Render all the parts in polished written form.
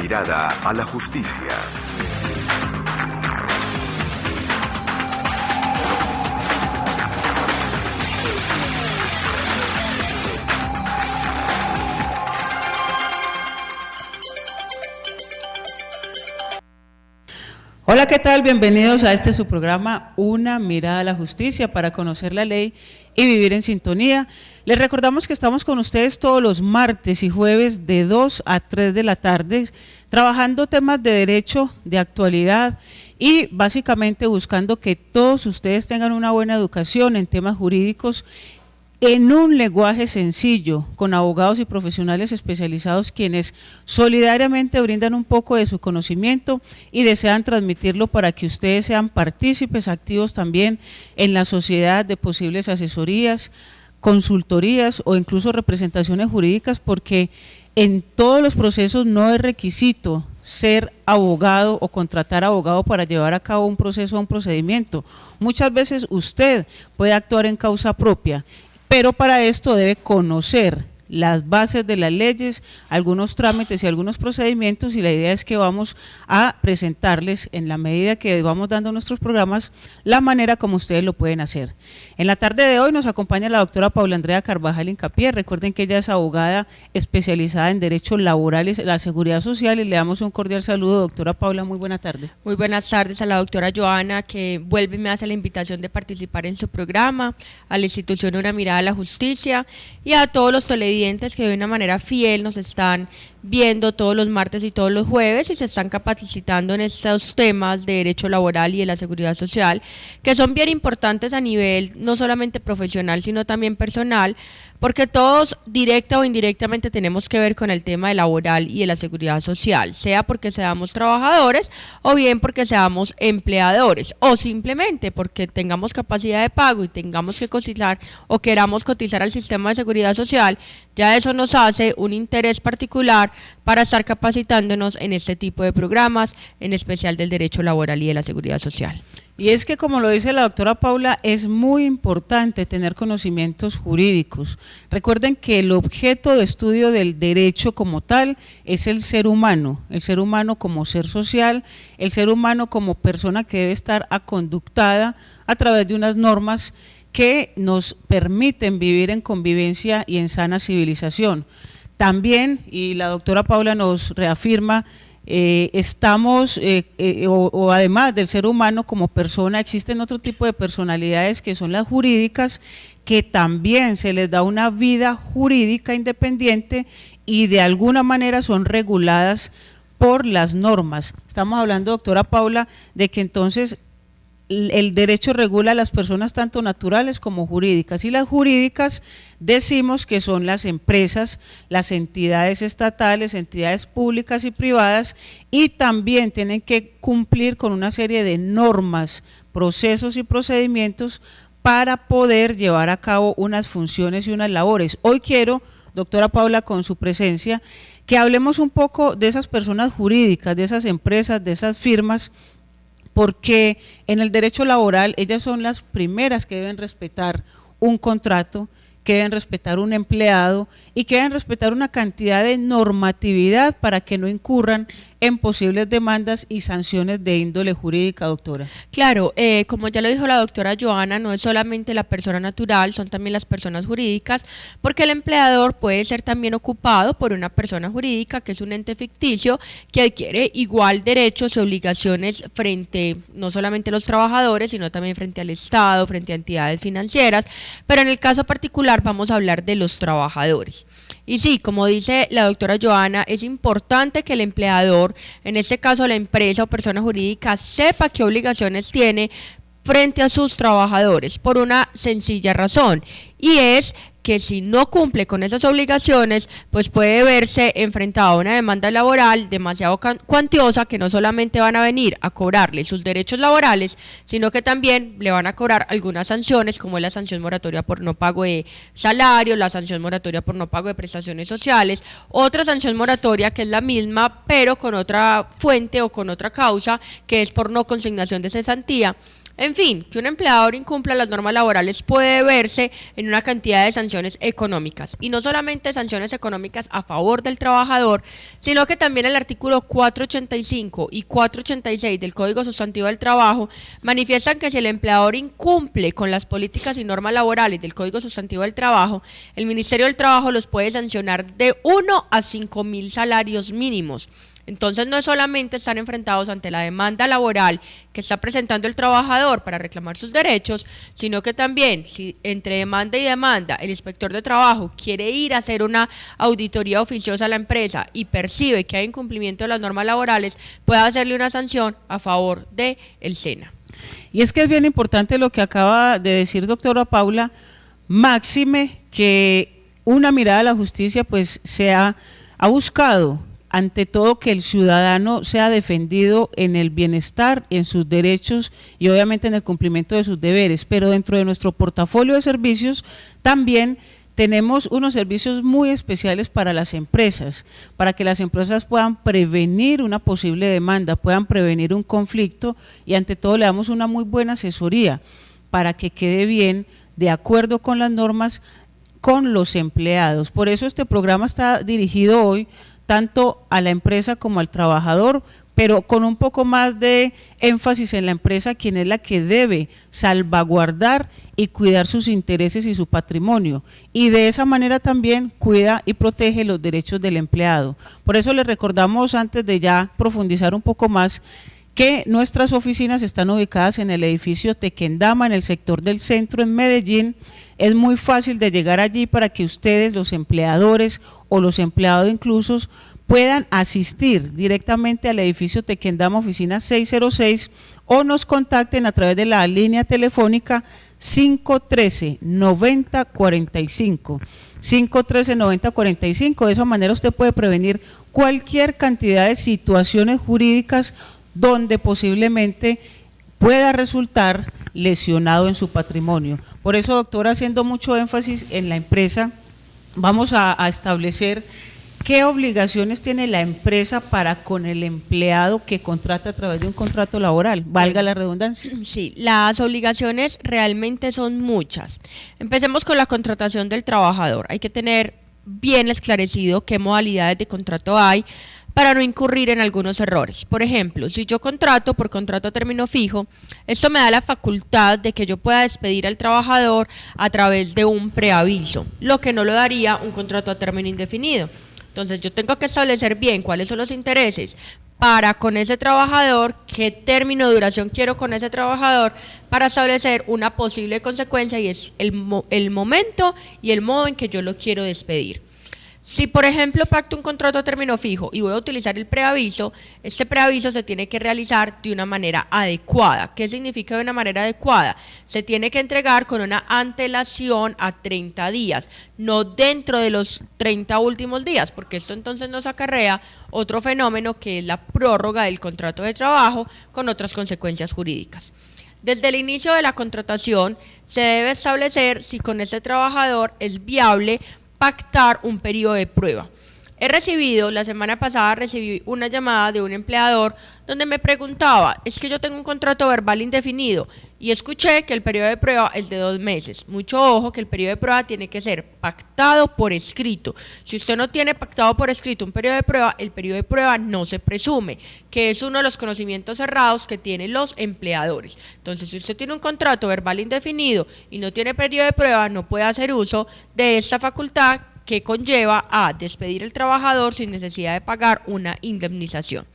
mirada a la justicia. Hola, ¿qué tal? Bienvenidos a su programa Una mirada a la justicia para conocer la ley y vivir en sintonía. Les recordamos que estamos con ustedes todos los martes y jueves de 2 a 3 de la tarde, trabajando temas de derecho, de actualidad y básicamente buscando que todos ustedes tengan una buena educación en temas jurídicos en un lenguaje sencillo, con abogados y profesionales especializados quienes solidariamente brindan un poco de su conocimiento y desean transmitirlo para que ustedes sean partícipes activos también en la sociedad de posibles asesorías, consultorías o incluso representaciones jurídicas, porque en todos los procesos no es requisito ser abogado o contratar abogado para llevar a cabo un proceso o un procedimiento. Muchas veces usted puede actuar en causa propia, pero para esto debe conocer las bases de las leyes, algunos trámites y algunos procedimientos, y la idea es que vamos a presentarles, en la medida que vamos dando nuestros programas, la manera como ustedes lo pueden hacer. En la tarde de hoy nos acompaña la doctora Paula Andrea Carvajal Hincapié. Recuerden que ella es abogada especializada en Derecho Laboral y la Seguridad Social, y le damos un cordial saludo. Doctora Paula, muy buena tarde. Muy buenas tardes a la doctora Joana, que vuelve y me hace la invitación de participar en su programa, a la institución Una Mirada a la Justicia y a todos los televidentes que de una manera fiel nos están viendo todos los martes y todos los jueves y se están capacitando en estos temas de derecho laboral y de la seguridad social, que son bien importantes a nivel no solamente profesional sino también personal, porque todos directa o indirectamente tenemos que ver con el tema de laboral y de la seguridad social, sea porque seamos trabajadores o bien porque seamos empleadores o simplemente porque tengamos capacidad de pago y tengamos que cotizar o queramos cotizar al sistema de seguridad social. Ya eso nos hace un interés particular para estar capacitándonos en este tipo de programas, en especial del derecho laboral y de la seguridad social. Y es que, como lo dice la doctora Paula, es muy importante tener conocimientos jurídicos. Recuerden que el objeto de estudio del derecho como tal es el ser humano como ser social, el ser humano como persona que debe estar aconductada a través de unas normas que nos permiten vivir en convivencia y en sana civilización. También, y la doctora Paula nos reafirma, además del ser humano como persona, existen otro tipo de personalidades que son las jurídicas, que también se les da una vida jurídica independiente y de alguna manera son reguladas por las normas. Estamos hablando, doctora Paula, de que entonces el derecho regula a las personas tanto naturales como jurídicas, y las jurídicas decimos que son las empresas, las entidades estatales, entidades públicas y privadas, y también tienen que cumplir con una serie de normas, procesos y procedimientos para poder llevar a cabo unas funciones y unas labores. Hoy quiero, doctora Paula, con su presencia, que hablemos un poco de esas personas jurídicas, de esas empresas, de esas firmas, porque en el derecho laboral ellas son las primeras que deben respetar un contrato, que deben respetar un empleado y que deben respetar una cantidad de normatividad para que no incurran en posibles demandas y sanciones de índole jurídica, doctora. Claro, como ya lo dijo la doctora Joana, no es solamente la persona natural, son también las personas jurídicas, porque el empleador puede ser también ocupado por una persona jurídica, que es un ente ficticio, que adquiere igual derechos y obligaciones frente no solamente a los trabajadores, sino también frente al Estado, frente a entidades financieras, pero en el caso particular vamos a hablar de los trabajadores. Y sí, como dice la doctora Joana, es importante que el empleador, en este caso la empresa o persona jurídica, sepa qué obligaciones tiene frente a sus trabajadores, por una sencilla razón, y es que si no cumple con esas obligaciones, pues puede verse enfrentado a una demanda laboral demasiado cuantiosa, que no solamente van a venir a cobrarle sus derechos laborales, sino que también le van a cobrar algunas sanciones, como es la sanción moratoria por no pago de salario, la sanción moratoria por no pago de prestaciones sociales, otra sanción moratoria que es la misma, pero con otra fuente o con otra causa, que es por no consignación de cesantía. En fin, que un empleador incumpla las normas laborales puede verse en una cantidad de sanciones económicas, y no solamente sanciones económicas a favor del trabajador, sino que también el artículo 485 y 486 del Código Sustantivo del Trabajo manifiestan que si el empleador incumple con las políticas y normas laborales del Código Sustantivo del Trabajo, el Ministerio del Trabajo los puede sancionar de 1 a 5.000 salarios mínimos. Entonces no solamente están enfrentados ante la demanda laboral que está presentando el trabajador para reclamar sus derechos, sino que también, si entre demanda y demanda el inspector de trabajo quiere ir a hacer una auditoría oficiosa a la empresa y percibe que hay incumplimiento de las normas laborales, puede hacerle una sanción a favor del SENA. Y es que es bien importante lo que acaba de decir doctora Paula, máxime que una mirada a la justicia pues ha buscado ante todo que el ciudadano sea defendido en el bienestar, en sus derechos y obviamente en el cumplimiento de sus deberes, pero dentro de nuestro portafolio de servicios también tenemos unos servicios muy especiales para las empresas, para que las empresas puedan prevenir una posible demanda, puedan prevenir un conflicto y ante todo le damos una muy buena asesoría para que quede bien, de acuerdo con las normas, con los empleados. Por eso este programa está dirigido hoy tanto a la empresa como al trabajador, pero con un poco más de énfasis en la empresa, quien es la que debe salvaguardar y cuidar sus intereses y su patrimonio, y de esa manera también cuida y protege los derechos del empleado. Por eso les recordamos, antes de ya profundizar un poco más, que nuestras oficinas están ubicadas en el edificio Tequendama, en el sector del centro, en Medellín. Es muy fácil de llegar allí para que ustedes, los empleadores o los empleados incluso, puedan asistir directamente al edificio Tequendama, oficina 606, o nos contacten a través de la línea telefónica 513-9045, 513-9045. De esa manera usted puede prevenir cualquier cantidad de situaciones jurídicas donde posiblemente pueda resultar lesionado en su patrimonio. Por eso, doctora, haciendo mucho énfasis en la empresa, vamos a establecer qué obligaciones tiene la empresa para con el empleado que contrata a través de un contrato laboral, valga la redundancia. Sí, las obligaciones realmente son muchas. Empecemos con la contratación del trabajador. Hay que tener bien esclarecido qué modalidades de contrato hay, para no incurrir en algunos errores. Por ejemplo, si yo contrato por contrato a término fijo, esto me da la facultad de que yo pueda despedir al trabajador a través de un preaviso, lo que no lo daría un contrato a término indefinido. Entonces yo tengo que establecer bien cuáles son los intereses para con ese trabajador, qué término de duración quiero con ese trabajador, para establecer una posible consecuencia, y es el momento y el modo en que yo lo quiero despedir. Si, por ejemplo, pacto un contrato a término fijo y voy a utilizar el preaviso, este preaviso se tiene que realizar de una manera adecuada. ¿Qué significa de una manera adecuada? Se tiene que entregar con una antelación a 30 días, no dentro de los 30 últimos días, porque esto entonces nos acarrea otro fenómeno que es la prórroga del contrato de trabajo con otras consecuencias jurídicas. Desde el inicio de la contratación se debe establecer si con este trabajador es viable pactar un periodo de prueba. La semana pasada recibí una llamada de un empleador donde me preguntaba, es que yo tengo un contrato verbal indefinido y escuché que el periodo de prueba es de 2 meses. Mucho ojo, que el periodo de prueba tiene que ser pactado por escrito. Si usted no tiene pactado por escrito un periodo de prueba, el periodo de prueba no se presume, que es uno de los conocimientos cerrados que tienen los empleadores. Entonces, si usted tiene un contrato verbal indefinido y no tiene periodo de prueba, no puede hacer uso de esta facultad que conlleva a despedir al trabajador sin necesidad de pagar una indemnización.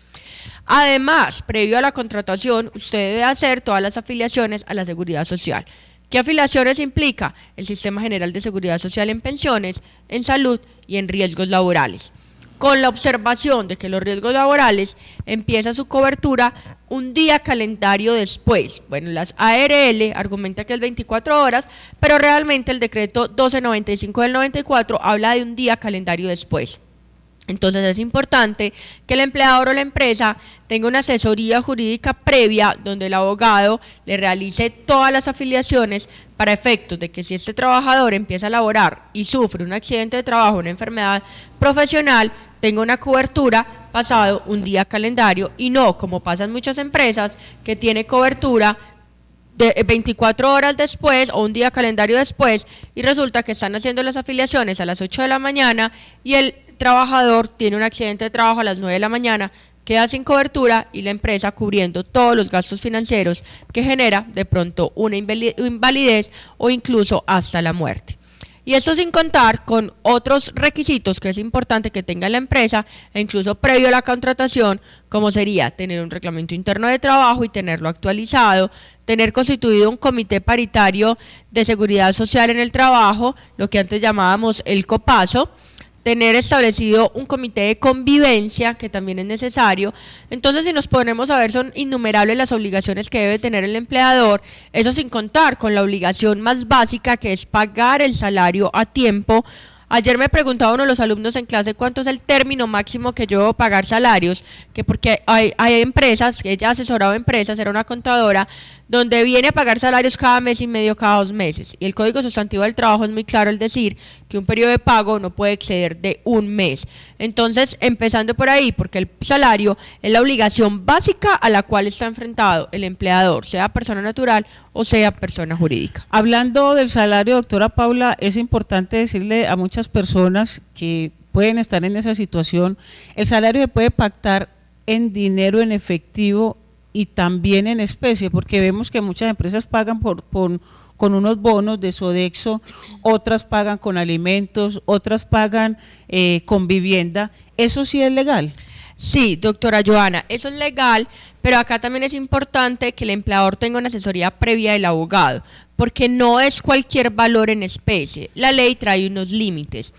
Además, previo a la contratación, usted debe hacer todas las afiliaciones a la Seguridad Social. ¿Qué afiliaciones implica? El Sistema General de Seguridad Social en pensiones, en salud y en riesgos laborales. Con la observación de que los riesgos laborales empieza su cobertura un día calendario después. Bueno, las ARL argumenta que es 24 horas, pero realmente el decreto 1295 del 94 habla de un día calendario después. Entonces es importante que el empleador o la empresa tenga una asesoría jurídica previa donde el abogado le realice todas las afiliaciones para efectos de que si este trabajador empieza a laborar y sufre un accidente de trabajo, una enfermedad profesional, tenga una cobertura pasado un día calendario y no como pasa en muchas empresas que tiene cobertura de 24 horas después o un día calendario después, y resulta que están haciendo las afiliaciones a las 8 de la mañana y el trabajador tiene un accidente de trabajo a las 9 de la mañana, queda sin cobertura y la empresa cubriendo todos los gastos financieros que genera de pronto una invalidez o incluso hasta la muerte. Y esto sin contar con otros requisitos que es importante que tenga la empresa, e incluso previo a la contratación, como sería tener un reglamento interno de trabajo y tenerlo actualizado, tener constituido un comité paritario de seguridad social en el trabajo, lo que antes llamábamos el COPASO, tener establecido un comité de convivencia, que también es necesario. Entonces, si nos ponemos a ver, son innumerables las obligaciones que debe tener el empleador, eso sin contar con la obligación más básica, que es pagar el salario a tiempo. Ayer me preguntaba uno de los alumnos en clase cuánto es el término máximo que yo debo pagar salarios, que porque hay empresas, que ella ha asesorado empresas, era una contadora, donde viene a pagar salarios cada mes y medio, cada 2 meses. Y el Código Sustantivo del Trabajo es muy claro al decir que un periodo de pago no puede exceder de 1 mes. Entonces, empezando por ahí, porque el salario es la obligación básica a la cual está enfrentado el empleador, sea persona natural o sea persona jurídica. Hablando del salario, doctora Paula, es importante decirle a muchas personas que pueden estar en esa situación, el salario se puede pactar en dinero en efectivo y también en especie, porque vemos que muchas empresas pagan con unos bonos de Sodexo, otras pagan con alimentos, otras pagan con vivienda. ¿Eso sí es legal? Sí, doctora Joana, eso es legal, pero acá también es importante que el empleador tenga una asesoría previa del abogado, porque no es cualquier valor en especie. La ley trae unos límites.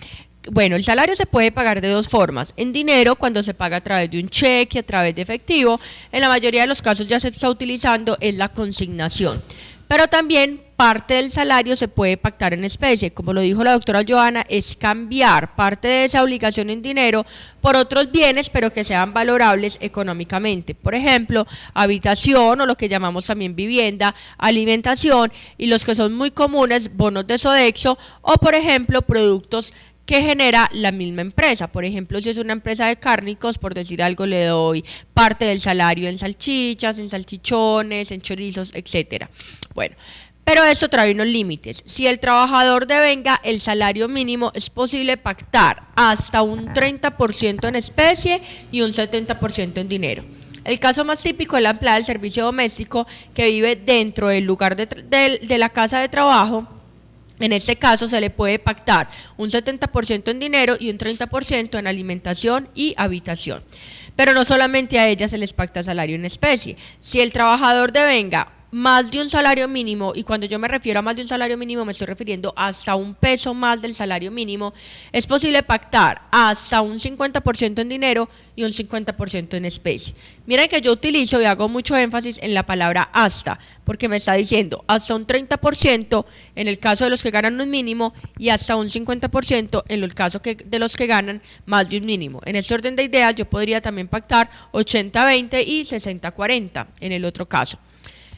Bueno, el salario se puede pagar de 2 formas, en dinero cuando se paga a través de un cheque, a través de efectivo, en la mayoría de los casos ya se está utilizando es la consignación, pero también parte del salario se puede pactar en especie, como lo dijo la doctora Joana, es cambiar parte de esa obligación en dinero por otros bienes, pero que sean valorables económicamente, por ejemplo, habitación o lo que llamamos también vivienda, alimentación y los que son muy comunes, bonos de Sodexo o por ejemplo productos que genera la misma empresa. Por ejemplo, si es una empresa de cárnicos, por decir algo, le doy parte del salario en salchichas, en salchichones, en chorizos, etcétera. Bueno, pero eso trae unos límites. Si el trabajador devenga el salario mínimo, es posible pactar hasta un 30% en especie y un 70% en dinero. El caso más típico es la empleada del servicio doméstico que vive dentro del lugar de la casa de trabajo. En este caso se le puede pactar un 70% en dinero y un 30% en alimentación y habitación. Pero no solamente a ellas se les pacta salario en especie. Si el trabajador devenga más de un salario mínimo, y cuando yo me refiero a más de un salario mínimo me estoy refiriendo hasta un peso más del salario mínimo, es posible pactar hasta un 50% en dinero y un 50% en especie. Miren que yo utilizo y hago mucho énfasis en la palabra hasta, porque me está diciendo hasta un 30% en el caso de los que ganan un mínimo y hasta un 50% en el caso de los que ganan más de un mínimo. En este orden de ideas yo podría también pactar 80-20 y 60-40 en el otro caso.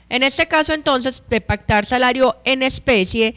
En este caso, entonces, de pactar salario en especie,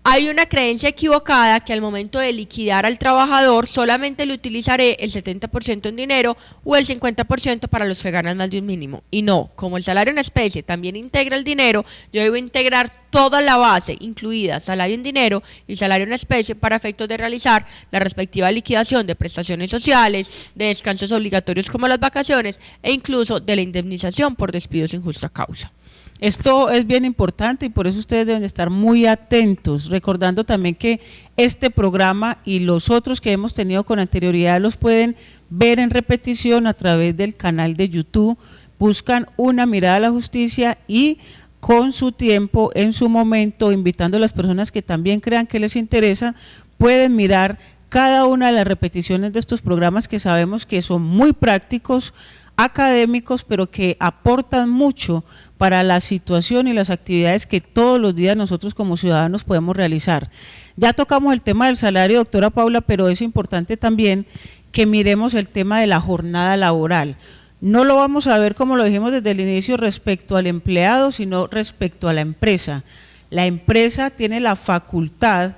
hay una creencia equivocada que al momento de liquidar al trabajador solamente le utilizaré el 70% en dinero o el 50% para los que ganan más de un mínimo. Y no, como el salario en especie también integra el dinero, yo debo integrar toda la base, incluida salario en dinero y salario en especie, para efectos de realizar la respectiva liquidación de prestaciones sociales, de descansos obligatorios como las vacaciones e incluso de la indemnización por despido sin justa causa. Esto es bien importante y por eso ustedes deben estar muy atentos, recordando también que este programa y los otros que hemos tenido con anterioridad los pueden ver en repetición a través del canal de YouTube. Buscan Una Mirada a la Justicia y con su tiempo, en su momento, invitando a las personas que también crean que les interesa, pueden mirar cada una de las repeticiones de estos programas que sabemos que son muy prácticos, académicos, pero que aportan mucho para la situación y las actividades que todos los días nosotros como ciudadanos podemos realizar. Ya tocamos el tema del salario, doctora Paula, pero es importante también que miremos el tema de la jornada laboral. No lo vamos a ver, como lo dijimos desde el inicio, respecto al empleado, sino respecto a la empresa. La empresa tiene la facultad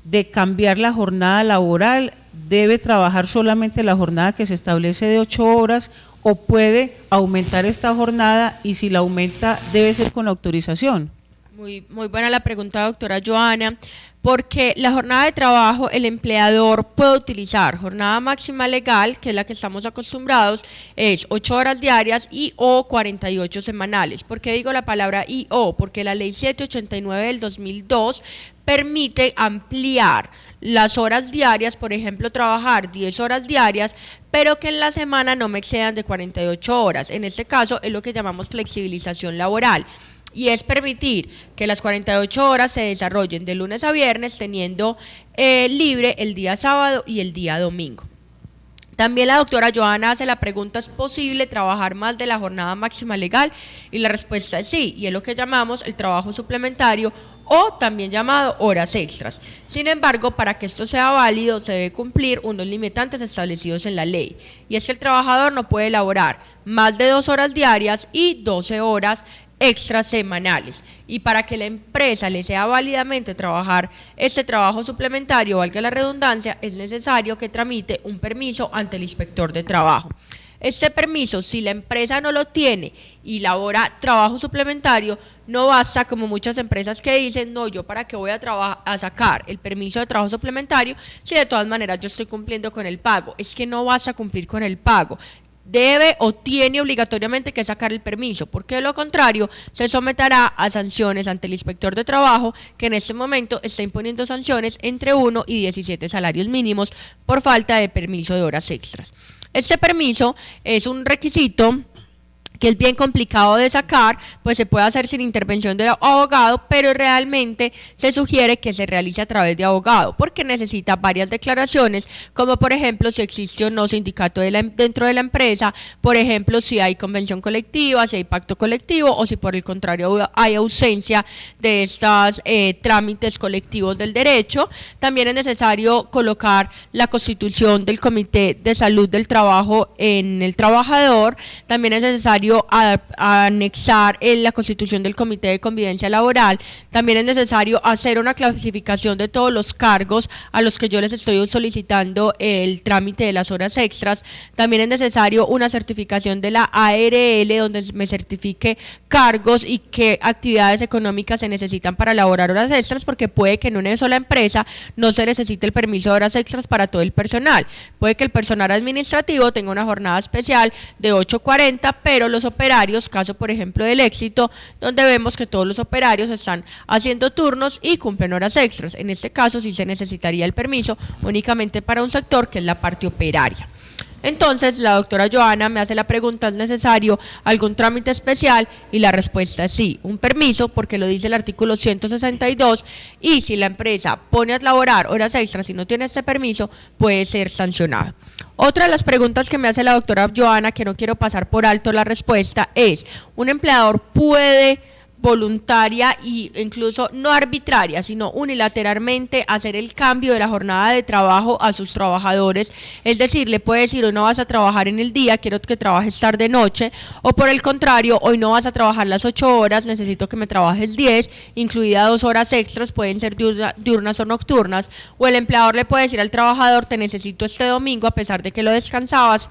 de cambiar la jornada laboral, debe trabajar solamente la jornada que se establece de 8 horas o puede aumentar esta jornada, y si la aumenta debe ser con autorización? Muy buena la pregunta, doctora Joana, porque la jornada de trabajo el empleador puede utilizar jornada máxima legal, que es la que estamos acostumbrados, es 8 horas diarias y o 48 semanales. ¿Por qué digo la palabra y o? Porque la ley 789 del 2002 permite ampliar las horas diarias, por ejemplo, trabajar 10 horas diarias, pero que en la semana no me excedan de 48 horas. En este caso es lo que llamamos flexibilización laboral. Y es permitir que las 48 horas se desarrollen de lunes a viernes, teniendo libre el día sábado y el día domingo. También la doctora Joana hace la pregunta: ¿es posible trabajar más de la jornada máxima legal? Y la respuesta es sí, y es lo que llamamos el trabajo suplementario, o también llamado horas extras. Sin embargo, para que esto sea válido, se debe cumplir unos limitantes establecidos en la ley, y es que el trabajador no puede elaborar más de 2 horas diarias y 12 horas extras semanales, y para que la empresa le sea válidamente trabajar este trabajo suplementario, valga la redundancia, es necesario que tramite un permiso ante el inspector de trabajo. Este permiso, si la empresa no lo tiene y labora trabajo suplementario, no basta, como muchas empresas que dicen: no, yo para qué voy a sacar el permiso de trabajo suplementario si de todas maneras yo estoy cumpliendo con el pago. Es que no basta cumplir con el pago, debe o tiene obligatoriamente que sacar el permiso, porque de lo contrario se someterá a sanciones ante el inspector de trabajo, que en este momento está imponiendo sanciones entre 1 y 17 salarios mínimos por falta de permiso de horas extras. Este permiso es un requisito que es bien complicado de sacar, pues se puede hacer sin intervención del abogado, pero realmente se sugiere que se realice a través de abogado, porque necesita varias declaraciones, como por ejemplo si existe o no sindicato dentro de la empresa, por ejemplo si hay convención colectiva, si hay pacto colectivo, o si por el contrario hay ausencia de estos trámites colectivos del derecho. También es necesario colocar la constitución del Comité de Salud del Trabajo en el trabajador. También es necesario anexar la constitución del Comité de Convivencia Laboral. También es necesario hacer una clasificación de todos los cargos a los que yo les estoy solicitando el trámite de las horas extras. También es necesario una certificación de la ARL, donde me certifique cargos y qué actividades económicas se necesitan para elaborar horas extras, porque puede que en una sola empresa no se necesite el permiso de horas extras para todo el personal. Puede que el personal administrativo tenga una jornada especial de 8:40, pero los operarios, caso por ejemplo del Éxito, donde vemos que todos los operarios están haciendo turnos y cumplen horas extras. En este caso sí se necesitaría el permiso únicamente para un sector, que es la parte operaria. Entonces la doctora Joana me hace la pregunta: ¿es necesario algún trámite especial? Y la respuesta es sí, un permiso, porque lo dice el artículo 162, y si la empresa pone a laborar horas extras y no tiene este permiso, puede ser sancionado. Otra de las preguntas que me hace la doctora Joana, que no quiero pasar por alto la respuesta, es: ¿un empleador puede voluntaria e incluso no arbitraria, sino unilateralmente hacer el cambio de la jornada de trabajo a sus trabajadores? Es decir, le puede decir: hoy no vas a trabajar en el día, quiero que trabajes tarde noche, o por el contrario, hoy no vas a trabajar las 8 horas, necesito que me trabajes 10, incluida 2 horas extras, pueden ser diurnas o nocturnas. O el empleador le puede decir al trabajador: te necesito este domingo a pesar de que lo descansabas.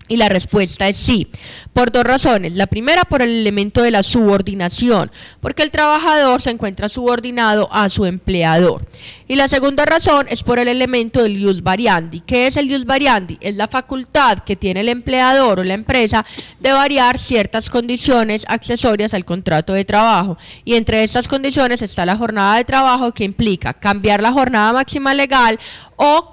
Y la respuesta es sí, por 2 razones. La primera, por el elemento de la subordinación, porque el trabajador se encuentra subordinado a su empleador. Y la segunda razón es por el elemento del ius variandi. ¿Qué es el ius variandi? Es la facultad que tiene el empleador o la empresa de variar ciertas condiciones accesorias al contrato de trabajo. Y entre estas condiciones está la jornada de trabajo, que implica cambiar la jornada máxima legal o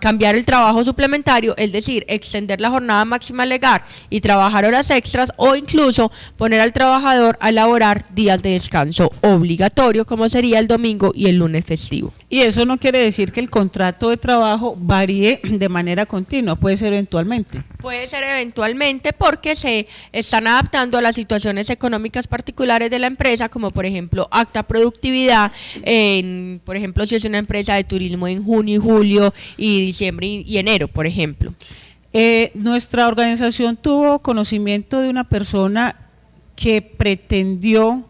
cambiar el trabajo suplementario, es decir, extender la jornada máxima legal y trabajar horas extras, o incluso poner al trabajador a elaborar días de descanso obligatorio, como sería el domingo y el lunes festivo. Y eso no quiere decir que el contrato de trabajo varíe de manera continua, puede ser eventualmente. Puede ser eventualmente, porque se están adaptando a las situaciones económicas particulares de la empresa, como por ejemplo acta productividad, por ejemplo si es una empresa de turismo en junio y julio y diciembre y enero, por ejemplo. Nuestra organización tuvo conocimiento de una persona que pretendió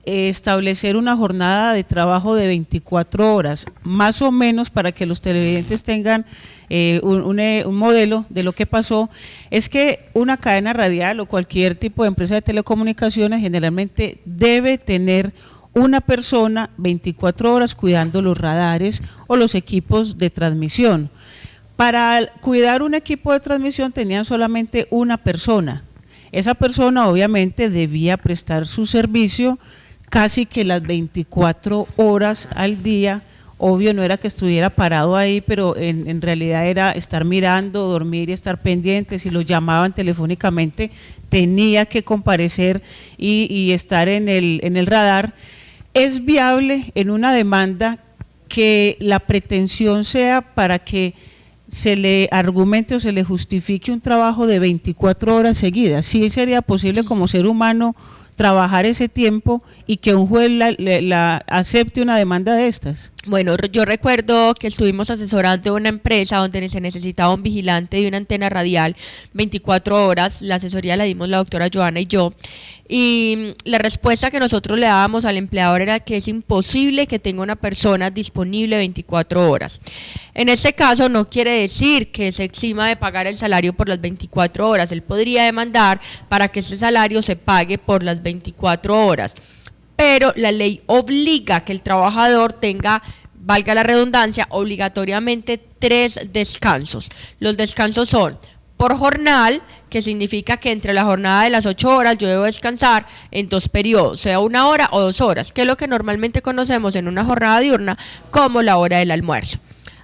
establecer una jornada de trabajo de 24 horas, más o menos para que los televidentes tengan un modelo de lo que pasó, es que una cadena radial o cualquier tipo de empresa de telecomunicaciones generalmente debe tener una persona 24 horas cuidando los radares o los equipos de transmisión. Para cuidar un equipo de transmisión tenían solamente una persona. Esa persona obviamente debía prestar su servicio casi que las 24 horas al día. Obvio, no era que estuviera parado ahí, pero en realidad era estar mirando, dormir y estar pendiente. Si lo llamaban telefónicamente, tenía que comparecer y estar en el radar. ¿Es viable en una demanda que la pretensión sea para que se le argumente o se le justifique un trabajo de 24 horas seguidas? ¿Sí sería posible como ser humano trabajar ese tiempo y que un juez la acepte una demanda de estas? Bueno, yo recuerdo que estuvimos asesorando una empresa donde se necesitaba un vigilante de una antena radial 24 horas, la asesoría la dimos la doctora Joana y yo, y la respuesta que nosotros le dábamos al empleador era que es imposible que tenga una persona disponible 24 horas. En este caso no quiere decir que se exima de pagar el salario por las 24 horas, él podría demandar para que ese salario se pague por las 24 horas. Pero la ley obliga que el trabajador tenga, valga la redundancia, obligatoriamente 3 descansos. Los descansos son por jornal, que significa que entre la jornada de las 8 horas yo debo descansar en 2 periodos, sea 1 hora o 2 horas, que es lo que normalmente conocemos en una jornada diurna como la hora del almuerzo.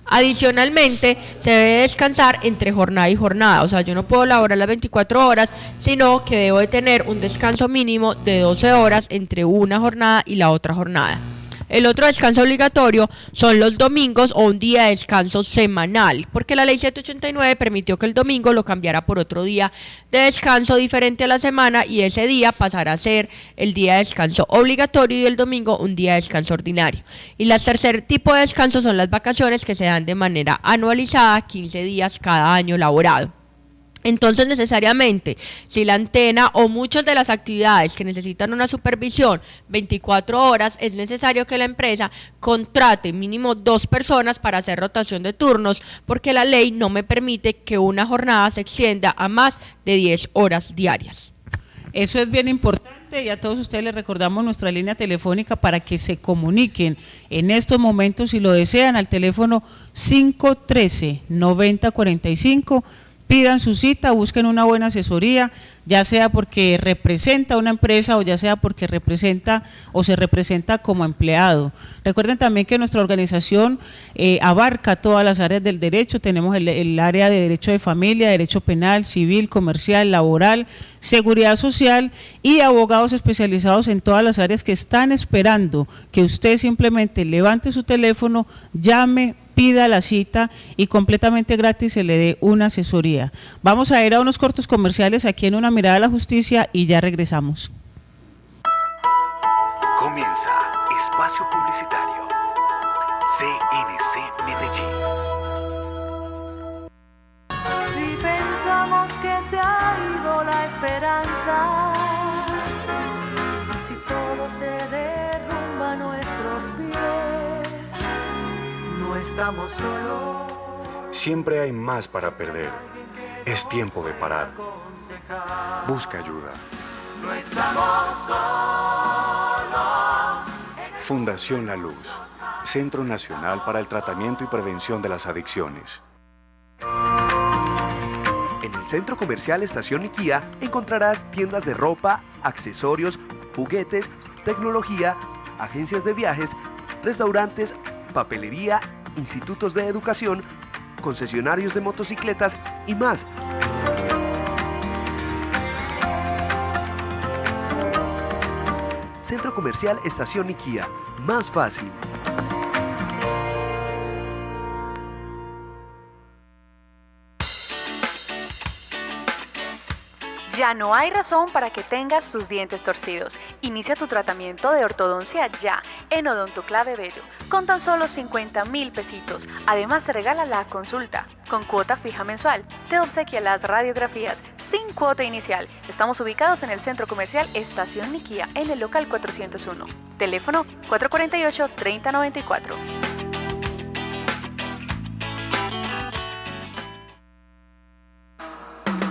Adicionalmente, se debe descansar entre jornada y jornada, o sea, yo no puedo laborar las 24 horas, sino que debo de tener un descanso mínimo de 12 horas entre una jornada y la otra jornada. El otro descanso obligatorio son los domingos o un día de descanso semanal, porque la ley 789 permitió que el domingo lo cambiara por otro día de descanso diferente a la semana y ese día pasará a ser el día de descanso obligatorio y el domingo un día de descanso ordinario. Y el tercer tipo de descanso son las vacaciones que se dan de manera anualizada, 15 días cada año laborado. Entonces, necesariamente, si la antena o muchas de las actividades que necesitan una supervisión 24 horas, es necesario que la empresa contrate mínimo 2 personas para hacer rotación de turnos, porque la ley no me permite que una jornada se extienda a más de 10 horas diarias. Eso es bien importante y a todos ustedes les recordamos nuestra línea telefónica para que se comuniquen en estos momentos, si lo desean, al teléfono 513-9045. Pidan su cita, busquen una buena asesoría, ya sea porque representa una empresa o ya sea porque representa o se representa como empleado. Recuerden también que nuestra organización abarca todas las áreas del derecho. Tenemos el área de derecho de familia, derecho penal, civil, comercial, laboral, seguridad social y abogados especializados en todas las áreas que están esperando que usted simplemente levante su teléfono, llame, pida la cita y completamente gratis se le dé una asesoría. Vamos a ir a unos cortos comerciales aquí en Una Mirada a la Justicia y ya regresamos. Comienza Espacio Publicitario. CNC Medellín. Si pensamos que se ha ido la esperanza y si todo se derrumba a nuestros pies, no estamos solos. Siempre hay más para perder. Es tiempo de parar. Busca ayuda. No estamos solos. Fundación La Luz. Centro Nacional para el Tratamiento y Prevención de las Adicciones. En el Centro Comercial Estación IKEA encontrarás tiendas de ropa, accesorios, juguetes, tecnología, agencias de viajes, restaurantes, papelería, institutos de educación, concesionarios de motocicletas y más. Centro Comercial Estación IKEA, más fácil. Ya no hay razón para que tengas tus dientes torcidos. Inicia tu tratamiento de ortodoncia ya en Odontoclave Bello, con tan solo 50,000 pesitos. Además te regala la consulta con cuota fija mensual. Te obsequia las radiografías sin cuota inicial. Estamos ubicados en el Centro Comercial Estación Niquía, en el local 401. Teléfono 448-3094.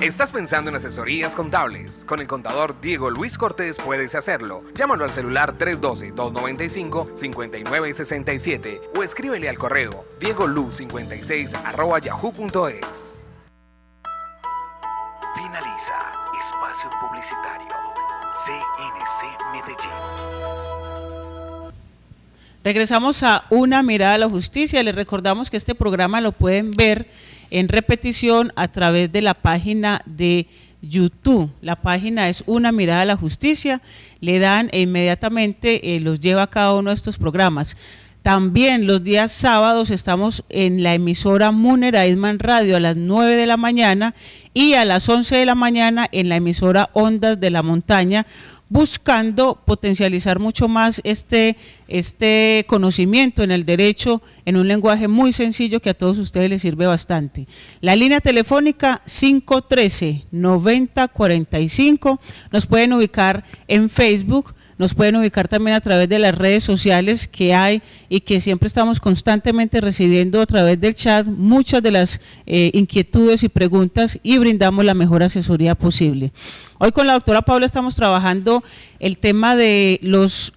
¿Estás pensando en asesorías contables? Con el contador Diego Luis Cortés puedes hacerlo. Llámalo al celular 312-295-5967 o escríbele al correo diegolu56@yahoo.es. Finaliza espacio publicitario. CNC Medellín. Regresamos a Una Mirada a la Justicia. Les recordamos que este programa lo pueden ver en repetición a través de la página de YouTube. La página es Una Mirada a la Justicia. Le dan e inmediatamente los lleva a cada uno de estos programas. También los días sábados estamos en la emisora Muner Aisman Radio a las 9 de la mañana y a las 11 de la mañana en la emisora Ondas de la Montaña, buscando potencializar mucho más este conocimiento en el derecho en un lenguaje muy sencillo que a todos ustedes les sirve bastante. La línea telefónica 513-9045, nos pueden ubicar en Facebook, nos pueden ubicar también a través de las redes sociales que hay y que siempre estamos constantemente recibiendo a través del chat muchas de las inquietudes y preguntas y brindamos la mejor asesoría posible. Hoy con la doctora Paula estamos trabajando el tema de las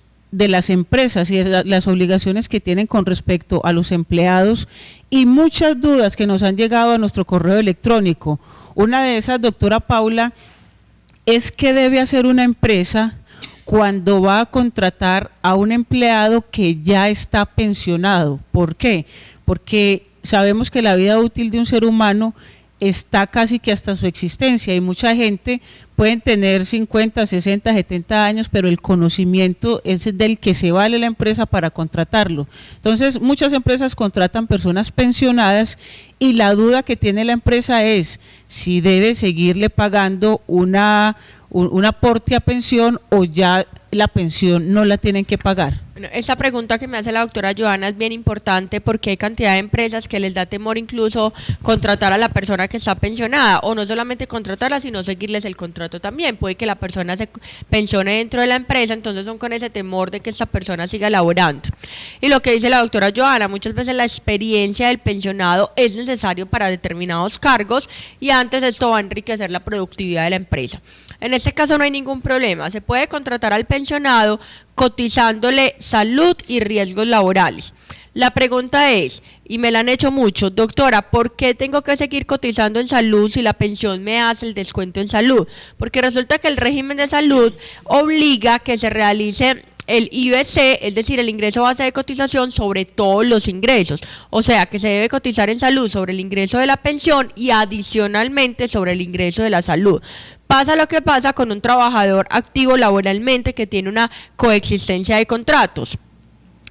empresas y de las obligaciones que tienen con respecto a los empleados y muchas dudas que nos han llegado a nuestro correo electrónico. Una de esas, doctora Paula, es qué debe hacer una empresa cuando va a contratar a un empleado que ya está pensionado. ¿Por qué? Porque sabemos que la vida útil de un ser humano está casi que hasta su existencia y mucha gente pueden tener 50, 60, 70 años, pero el conocimiento es del que se vale la empresa para contratarlo. Entonces, muchas empresas contratan personas pensionadas y la duda que tiene la empresa es si debe seguirle pagando un aporte a pensión o ya la pensión no la tienen que pagar. Bueno, esta pregunta que me hace la doctora Joana es bien importante porque hay cantidad de empresas que les da temor incluso contratar a la persona que está pensionada o no solamente contratarla sino seguirles el contrato también. Puede que la persona se pensione dentro de la empresa, entonces son con ese temor de que esta persona siga laborando. Y lo que dice la doctora Joana, muchas veces la experiencia del pensionado es necesario para determinados cargos y antes esto va a enriquecer la productividad de la empresa. En este caso no hay ningún problema, se puede contratar al pensionado cotizándole salud y riesgos laborales. La pregunta es, y me la han hecho mucho, doctora, ¿por qué tengo que seguir cotizando en salud si la pensión me hace el descuento en salud? Porque resulta que el régimen de salud obliga que se realice el IBC, es decir, el ingreso base de cotización sobre todos los ingresos, o sea que se debe cotizar en salud sobre el ingreso de la pensión y adicionalmente sobre el ingreso de la salud. Pasa lo que pasa con un trabajador activo laboralmente que tiene una coexistencia de contratos.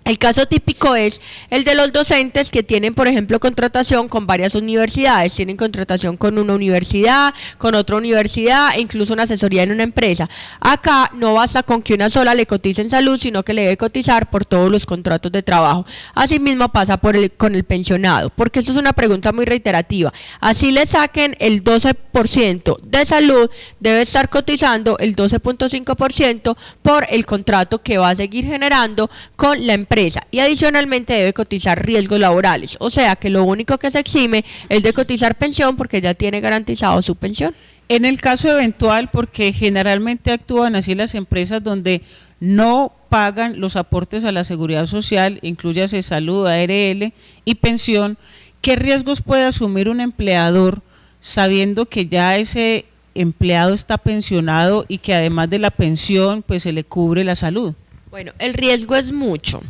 El caso típico es el de los docentes que tienen, por ejemplo, contratación con varias universidades, tienen contratación con una universidad, con otra universidad e incluso una asesoría en una empresa. Acá no basta con que una sola le cotice en salud, sino que le debe cotizar por todos los contratos de trabajo. Asimismo pasa con el pensionado, porque esto es una pregunta muy reiterativa. Así le saquen el 12% de salud, debe estar cotizando el 12.5% por el contrato que va a seguir generando con la empresa. Y adicionalmente debe cotizar riesgos laborales, o sea que lo único que se exime es de cotizar pensión porque ya tiene garantizado su pensión. En el caso eventual, porque generalmente actúan así las empresas donde no pagan los aportes a la seguridad social, incluyase salud, ARL y pensión, ¿qué riesgos puede asumir un empleador sabiendo que ya ese empleado está pensionado y que además de la pensión pues se le cubre la salud? Bueno, el riesgo es mucho.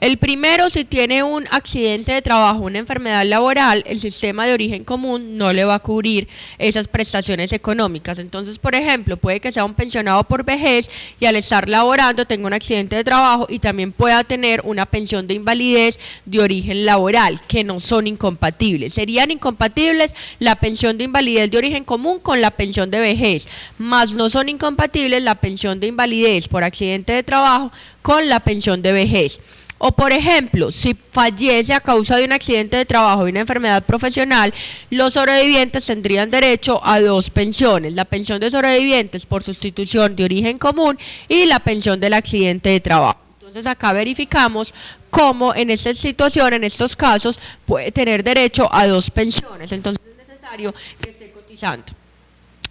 El primero, si tiene un accidente de trabajo, una enfermedad laboral, el sistema de origen común no le va a cubrir esas prestaciones económicas. Entonces, por ejemplo, puede que sea un pensionado por vejez y al estar laborando tenga un accidente de trabajo y también pueda tener una pensión de invalidez de origen laboral, que no son incompatibles. Serían incompatibles la pensión de invalidez de origen común con la pensión de vejez, más no son incompatibles la pensión de invalidez por accidente de trabajo con la pensión de vejez. O por ejemplo, si fallece a causa de un accidente de trabajo y una enfermedad profesional, los sobrevivientes tendrían derecho a 2 pensiones, la pensión de sobrevivientes por sustitución de origen común y la pensión del accidente de trabajo. Entonces acá verificamos cómo en esta situación, en estos casos, puede tener derecho a 2 pensiones, entonces es necesario que esté cotizando.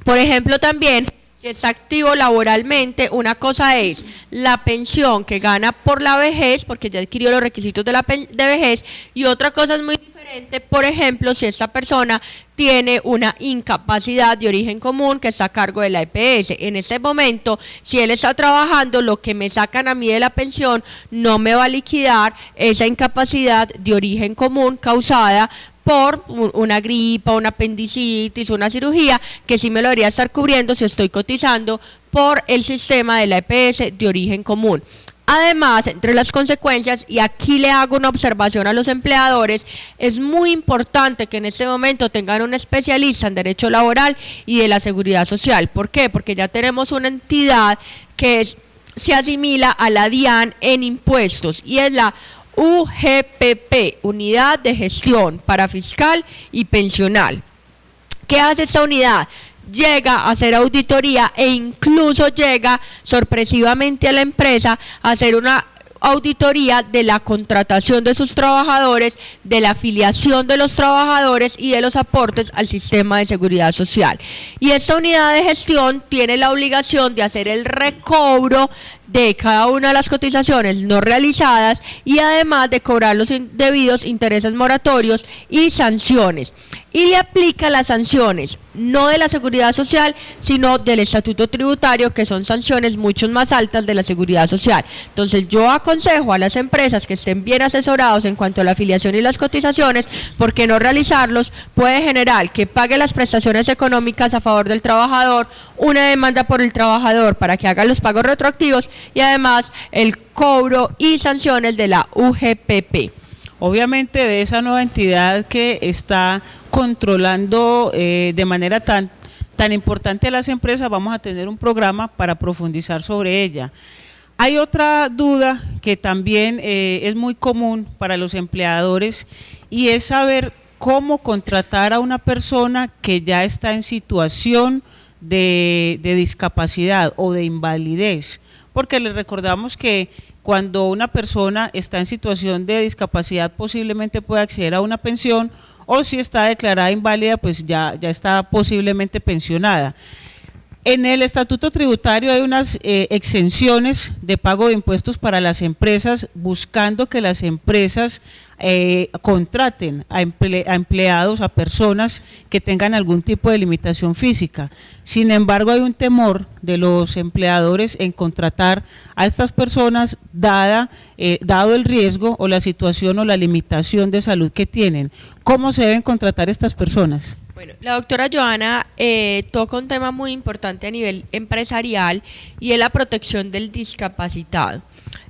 Por ejemplo, también, si está activo laboralmente, una cosa es la pensión que gana por la vejez, porque ya adquirió los requisitos de vejez, y otra cosa es muy diferente, por ejemplo, si esta persona tiene una incapacidad de origen común que está a cargo de la EPS. En este momento, si él está trabajando, lo que me sacan a mí de la pensión no me va a liquidar esa incapacidad de origen común causada por una gripa, una apendicitis, una cirugía, que sí me lo debería estar cubriendo si estoy cotizando por el sistema de la EPS de origen común. Además, entre las consecuencias, y aquí le hago una observación a los empleadores, es muy importante que en este momento tengan un especialista en derecho laboral y de la seguridad social. ¿Por qué? Porque ya tenemos una entidad que se asimila a la DIAN en impuestos y es la UGPP, Unidad de Gestión Parafiscal y Pensional. ¿Qué hace esta unidad? Llega a hacer auditoría e incluso llega sorpresivamente a la empresa a hacer una auditoría de la contratación de sus trabajadores, de la afiliación de los trabajadores y de los aportes al sistema de seguridad social. Y esta unidad de gestión tiene la obligación de hacer el recobro de cada una de las cotizaciones no realizadas y además de cobrar los debidos intereses moratorios y sanciones. Y le aplica las sanciones, no de la seguridad social, sino del estatuto tributario, que son sanciones mucho más altas de la seguridad social. Entonces yo aconsejo a las empresas que estén bien asesorados en cuanto a la afiliación y las cotizaciones, porque no realizarlos puede generar que pague las prestaciones económicas a favor del trabajador, una demanda por el trabajador para que haga los pagos retroactivos y además el cobro y sanciones de la UGPP. Obviamente de esa nueva entidad que está controlando de manera tan importante a las empresas, vamos a tener un programa para profundizar sobre ella. Hay otra duda que también es muy común para los empleadores y es saber cómo contratar a una persona que ya está en situación de discapacidad o de invalidez, porque les recordamos que cuando una persona está en situación de discapacidad posiblemente puede acceder a una pensión o si está declarada inválida pues ya está posiblemente pensionada. En el estatuto tributario hay unas exenciones de pago de impuestos para las empresas, buscando que las empresas contraten a empleados, a personas que tengan algún tipo de limitación física. Sin embargo, hay un temor de los empleadores en contratar a estas personas dado el riesgo o la situación o la limitación de salud que tienen. ¿Cómo se deben contratar estas personas? Bueno, la doctora Joana toca un tema muy importante a nivel empresarial y es la protección del discapacitado.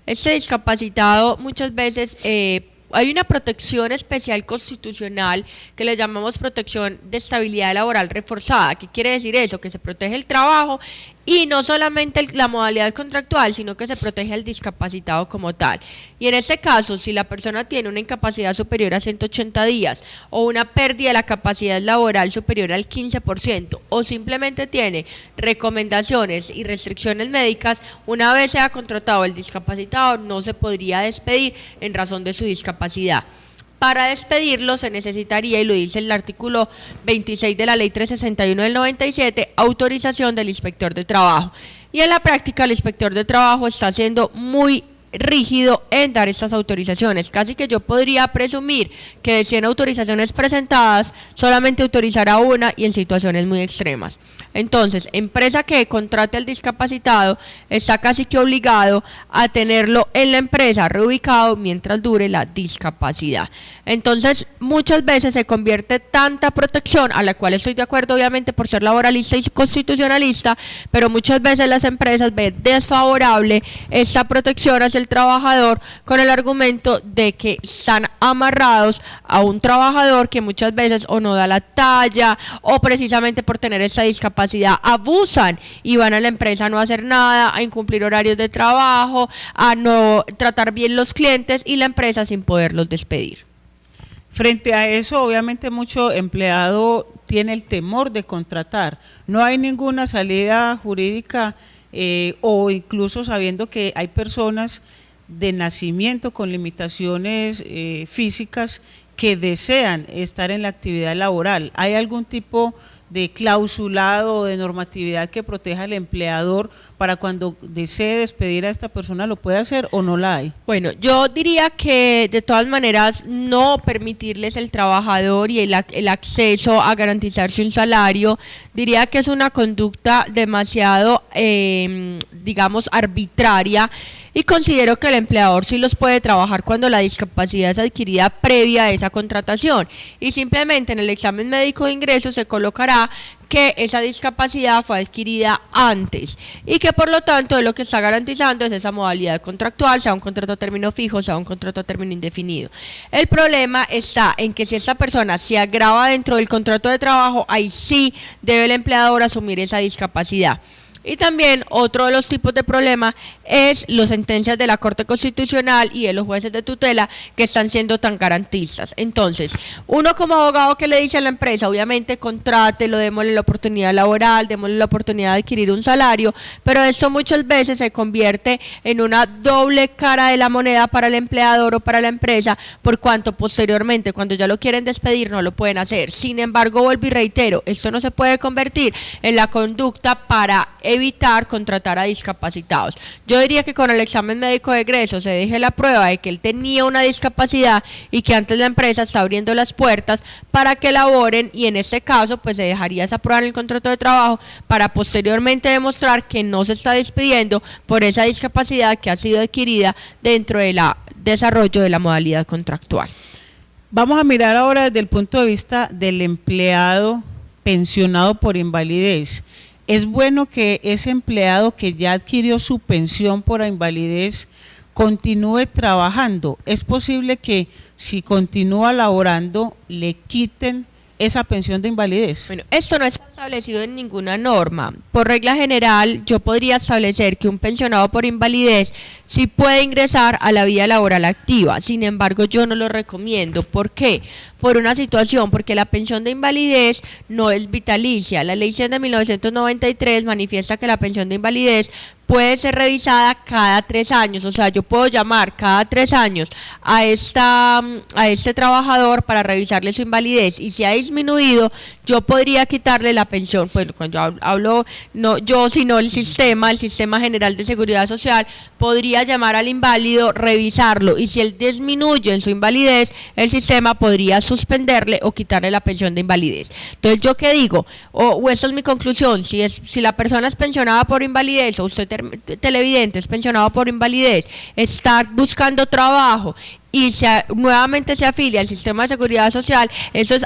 Este discapacitado muchas veces hay una protección especial constitucional que le llamamos protección de estabilidad laboral reforzada. ¿Qué quiere decir eso? Que se protege el trabajo y no solamente la modalidad contractual, sino que se protege al discapacitado como tal. Y en este caso, si la persona tiene una incapacidad superior a 180 días o una pérdida de la capacidad laboral superior al 15% o simplemente tiene recomendaciones y restricciones médicas, una vez sea contratado el discapacitado no se podría despedir en razón de su discapacidad. Para despedirlo se necesitaría, y lo dice el artículo 26 de la Ley 361 del 97, autorización del inspector de trabajo. Y en la práctica el inspector de trabajo está siendo muy rígido en dar estas autorizaciones. Casi que yo podría presumir que de 100 autorizaciones presentadas, solamente autorizará una y en situaciones muy extremas. Entonces, empresa que contrate al discapacitado está casi que obligado a tenerlo en la empresa reubicado mientras dure la discapacidad. Entonces, muchas veces se convierte tanta protección, a la cual estoy de acuerdo obviamente por ser laboralista y constitucionalista, pero muchas veces las empresas ven desfavorable esta protección hacia el trabajador con el argumento de que están amarrados a un trabajador que muchas veces o no da la talla o precisamente por tener esta discapacidad abusan y van a la empresa a no hacer nada, a incumplir horarios de trabajo, a no tratar bien los clientes y la empresa sin poderlos despedir. Frente a eso, obviamente mucho empleado tiene el temor de contratar. No hay ninguna salida jurídica o incluso sabiendo que hay personas de nacimiento con limitaciones físicas que desean estar en la actividad laboral. ¿Hay algún tipo de clausulado o de normatividad que proteja al empleador para cuando desee despedir a esta persona lo puede hacer o no la hay? Bueno, yo diría que de todas maneras no permitirles el trabajador y el acceso a garantizarse un salario, diría que es una conducta demasiado, digamos, arbitraria, y considero que el empleador sí los puede trabajar cuando la discapacidad es adquirida previa a esa contratación y simplemente en el examen médico de ingreso se colocará que esa discapacidad fue adquirida antes y que por lo tanto lo que está garantizando es esa modalidad contractual, sea un contrato a término fijo, sea un contrato a término indefinido. El problema está en que si esta persona se agrava dentro del contrato de trabajo, ahí sí debe el empleador asumir esa discapacidad. Y también otro de los tipos de problema es las sentencias de la Corte Constitucional y de los jueces de tutela que están siendo tan garantistas. Entonces, uno como abogado que le dice a la empresa, obviamente contrátelo, démosle la oportunidad laboral, démosle la oportunidad de adquirir un salario, pero eso muchas veces se convierte en una doble cara de la moneda para el empleador o para la empresa, por cuanto posteriormente cuando ya lo quieren despedir no lo pueden hacer. Sin embargo, vuelvo y reitero, esto no se puede convertir en la conducta para evitar contratar a discapacitados. Yo diría que con el examen médico de egreso se deje la prueba de que él tenía una discapacidad y que antes la empresa está abriendo las puertas para que laboren y en este caso pues se dejaría esa prueba en el contrato de trabajo para posteriormente demostrar que no se está despidiendo por esa discapacidad que ha sido adquirida dentro del desarrollo de la modalidad contractual. Vamos a mirar ahora desde el punto de vista del empleado pensionado por invalidez. Es bueno que ese empleado que ya adquirió su pensión por invalidez continúe trabajando. ¿Es posible que si continúa laborando le quiten esa pensión de invalidez? Bueno, esto no está establecido en ninguna norma. Por regla general, yo podría establecer que un pensionado por invalidez sí puede ingresar a la vida laboral activa. Sin embargo, yo no lo recomiendo. ¿Por qué? Por una situación, porque la pensión de invalidez no es vitalicia. La ley 100 de 1993 manifiesta que la pensión de invalidez puede ser revisada cada 3 años, o sea, yo puedo llamar cada 3 años a este trabajador para revisarle su invalidez y si ha disminuido, yo podría quitarle la pensión. Pues cuando yo hablo, no yo, sino el Sistema General de Seguridad Social, podría llamar al inválido, revisarlo y si él disminuye en su invalidez, el sistema podría suspenderle o quitarle la pensión de invalidez. Entonces, ¿yo qué digo? O esta es mi conclusión, si la persona es pensionada por invalidez o usted televidente es pensionado por invalidez, está buscando trabajo y nuevamente se afilia al sistema de seguridad social, eso es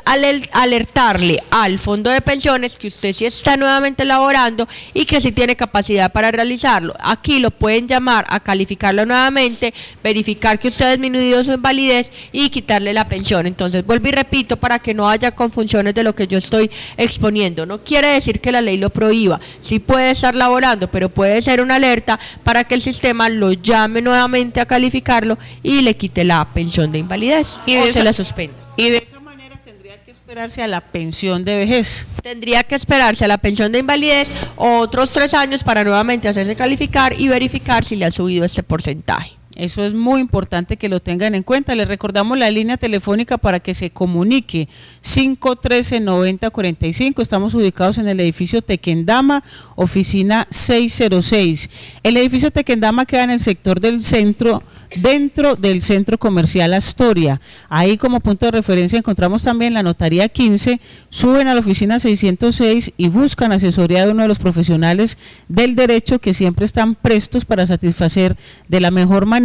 alertarle al fondo de pensiones que usted sí está nuevamente laborando y que sí tiene capacidad para realizarlo. Aquí lo pueden llamar a calificarlo nuevamente, verificar que usted ha disminuido su invalidez y quitarle la pensión. Entonces vuelvo y repito para que no haya confusiones de lo que yo estoy exponiendo. No quiere decir que la ley lo prohíba, sí puede estar laborando, pero puede ser una alerta para que el sistema lo llame nuevamente a calificarlo y le quite la pensión de invalidez o se la suspende. Y de esa manera tendría que esperarse a la pensión de vejez. Tendría que esperarse a la pensión de invalidez otros 3 años para nuevamente hacerse calificar y verificar si le ha subido este porcentaje. Eso es muy importante que lo tengan en cuenta. Les recordamos la línea telefónica para que se comunique, 513-9045. Estamos ubicados en el edificio Tequendama, oficina 606. El edificio Tequendama queda en el sector del centro, dentro del centro comercial Astoria. Ahí como punto de referencia encontramos también la notaría 15, suben a la oficina 606 y buscan asesoría de uno de los profesionales del derecho que siempre están prestos para satisfacer de la mejor manera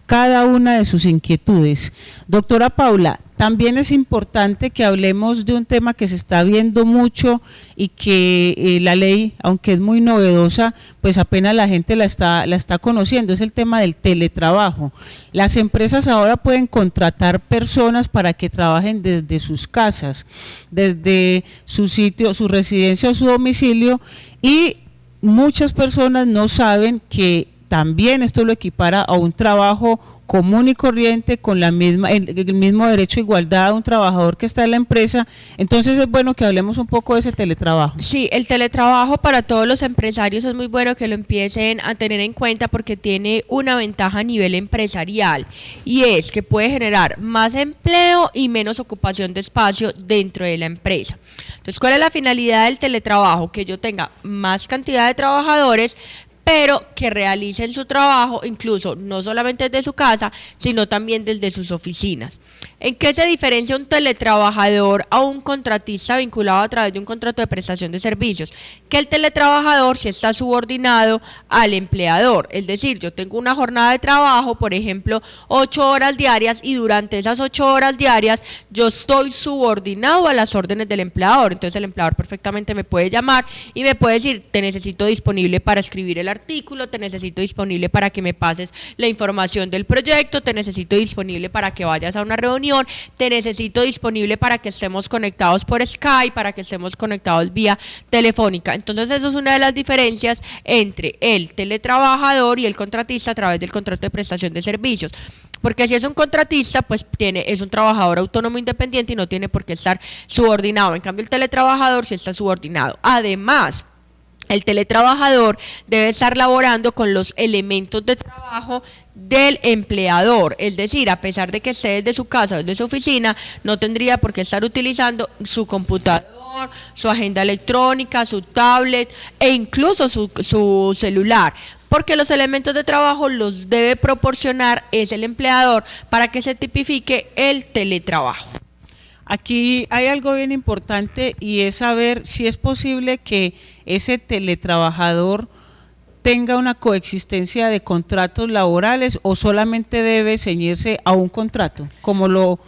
cada una de sus inquietudes. Doctora Paula, también es importante que hablemos de un tema que se está viendo mucho y que la ley, aunque es muy novedosa, pues apenas la gente la está conociendo, es el tema del teletrabajo. Las empresas ahora pueden contratar personas para que trabajen desde sus casas, desde su sitio, su residencia o su domicilio, y muchas personas no saben que también esto lo equipara a un trabajo común y corriente con el mismo derecho a igualdad a un trabajador que está en la empresa. Entonces es bueno que hablemos un poco de ese teletrabajo. Sí, el teletrabajo para todos los empresarios es muy bueno que lo empiecen a tener en cuenta porque tiene una ventaja a nivel empresarial y es que puede generar más empleo y menos ocupación de espacio dentro de la empresa. Entonces, ¿cuál es la finalidad del teletrabajo? Que yo tenga más cantidad de trabajadores, pero que realicen su trabajo incluso no solamente desde su casa, sino también desde sus oficinas. ¿En qué se diferencia un teletrabajador a un contratista vinculado a través de un contrato de prestación de servicios? Que el teletrabajador sí está subordinado al empleador, es decir, yo tengo una jornada de trabajo, por ejemplo, 8 horas diarias, y durante esas 8 horas diarias yo estoy subordinado a las órdenes del empleador. Entonces el empleador perfectamente me puede llamar y me puede decir: te necesito disponible para escribir el artículo, te necesito disponible para que me pases la información del proyecto, te necesito disponible para que vayas a una reunión, te necesito disponible para que estemos conectados por Skype, para que estemos conectados vía telefónica. Entonces eso es una de las diferencias entre el teletrabajador y el contratista a través del contrato de prestación de servicios. Porque si es un contratista, pues es un trabajador autónomo independiente y no tiene por qué estar subordinado. En cambio, el teletrabajador sí está subordinado. Además, el teletrabajador debe estar laborando con los elementos de trabajo del empleador, es decir, a pesar de que esté desde su casa o desde su oficina, no tendría por qué estar utilizando su computador, su agenda electrónica, su tablet e incluso su celular, porque los elementos de trabajo los debe proporcionar es el empleador para que se tipifique el teletrabajo. Aquí hay algo bien importante y es saber si es posible que ese teletrabajador tenga una coexistencia de contratos laborales o solamente debe ceñirse a un contrato, como lo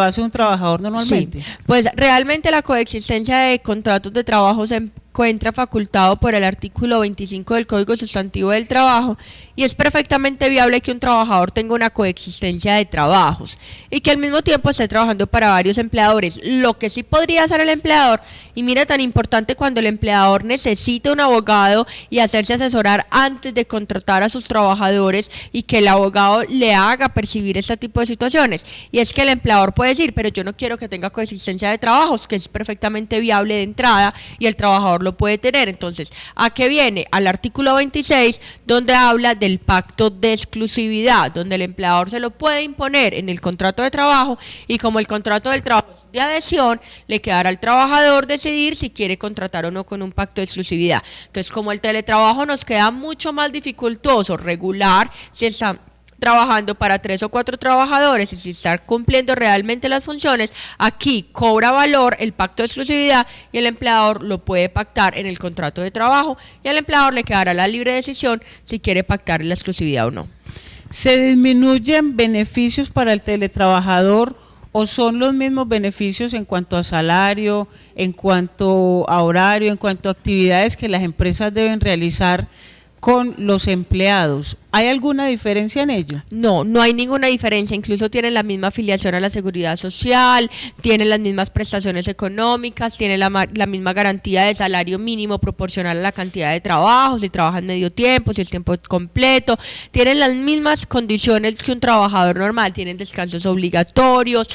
hace un trabajador normalmente. Sí, pues realmente la coexistencia de contratos de trabajo se encuentra facultado por el artículo 25 del Código Sustantivo del Trabajo y es perfectamente viable que un trabajador tenga una coexistencia de trabajos y que al mismo tiempo esté trabajando para varios empleadores. Lo que sí podría hacer el empleador, y mira tan importante cuando el empleador necesita un abogado y hacerse asesorar antes de contratar a sus trabajadores y que el abogado le haga percibir este tipo de situaciones, y es que el empleador puede decir: pero yo no quiero que tenga coexistencia de trabajos, que es perfectamente viable de entrada y el trabajador lo puede tener. Entonces, ¿a qué viene? Al artículo 26, donde habla del pacto de exclusividad, donde el empleador se lo puede imponer en el contrato de trabajo y como el contrato del trabajo es de adhesión, le quedará al trabajador decidir si quiere contratar o no con un pacto de exclusividad. Entonces, como el teletrabajo nos queda mucho más dificultoso regular si está trabajando para 3 o 4 trabajadores y si estar cumpliendo realmente las funciones, aquí cobra valor el pacto de exclusividad y el empleador lo puede pactar en el contrato de trabajo y al empleador le quedará la libre decisión si quiere pactar la exclusividad o no. ¿Se disminuyen beneficios para el teletrabajador o son los mismos beneficios en cuanto a salario, en cuanto a horario, en cuanto a actividades que las empresas deben realizar con los empleados? ¿Hay alguna diferencia en ello? No, no hay ninguna diferencia, incluso tienen la misma afiliación a la seguridad social, tienen las mismas prestaciones económicas, tienen la misma garantía de salario mínimo proporcional a la cantidad de trabajo, si trabajan medio tiempo, si el tiempo es completo, tienen las mismas condiciones que un trabajador normal, tienen descansos obligatorios.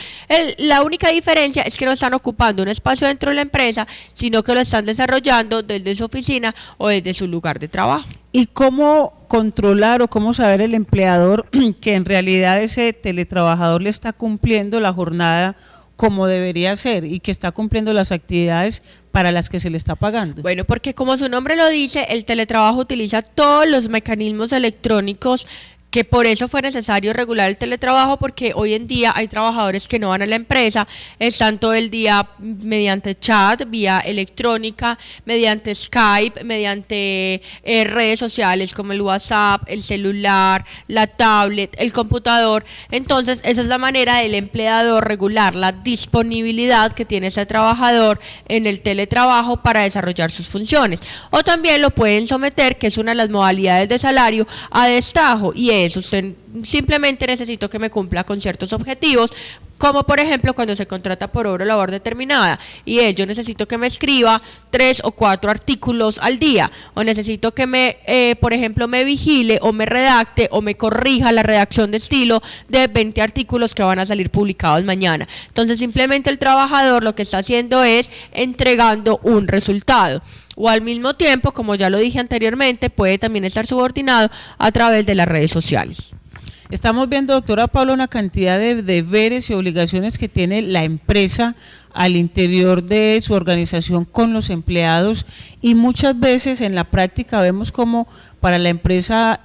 La única diferencia es que no están ocupando un espacio dentro de la empresa, sino que lo están desarrollando desde su oficina o desde su lugar de trabajo. ¿Y cómo controlar o cómo saber el empleador que en realidad ese teletrabajador le está cumpliendo la jornada como debería ser y que está cumpliendo las actividades para las que se le está pagando? Bueno, porque como su nombre lo dice, el teletrabajo utiliza todos los mecanismos electrónicos, que por eso fue necesario regular el teletrabajo, porque hoy en día hay trabajadores que no van a la empresa, están todo el día mediante chat, vía electrónica, mediante Skype, mediante redes sociales como el WhatsApp, el celular, la tablet, el computador. Entonces esa es la manera del empleador regular la disponibilidad que tiene ese trabajador en el teletrabajo para desarrollar sus funciones. O también lo pueden someter, que es una de las modalidades de salario, a destajo, y usted simplemente necesito que me cumpla con ciertos objetivos, como por ejemplo cuando se contrata por obra o labor determinada, y yo necesito que me escriba 3 o 4 artículos al día, o necesito que me, por ejemplo, me vigile o me redacte o me corrija la redacción de estilo de 20 artículos que van a salir publicados mañana. Entonces simplemente el trabajador lo que está haciendo es entregando un resultado. O al mismo tiempo, como ya lo dije anteriormente, puede también estar subordinado a través de las redes sociales. Estamos viendo, doctora Paula, una cantidad de deberes y obligaciones que tiene la empresa al interior de su organización con los empleados, y muchas veces en la práctica vemos como para la empresa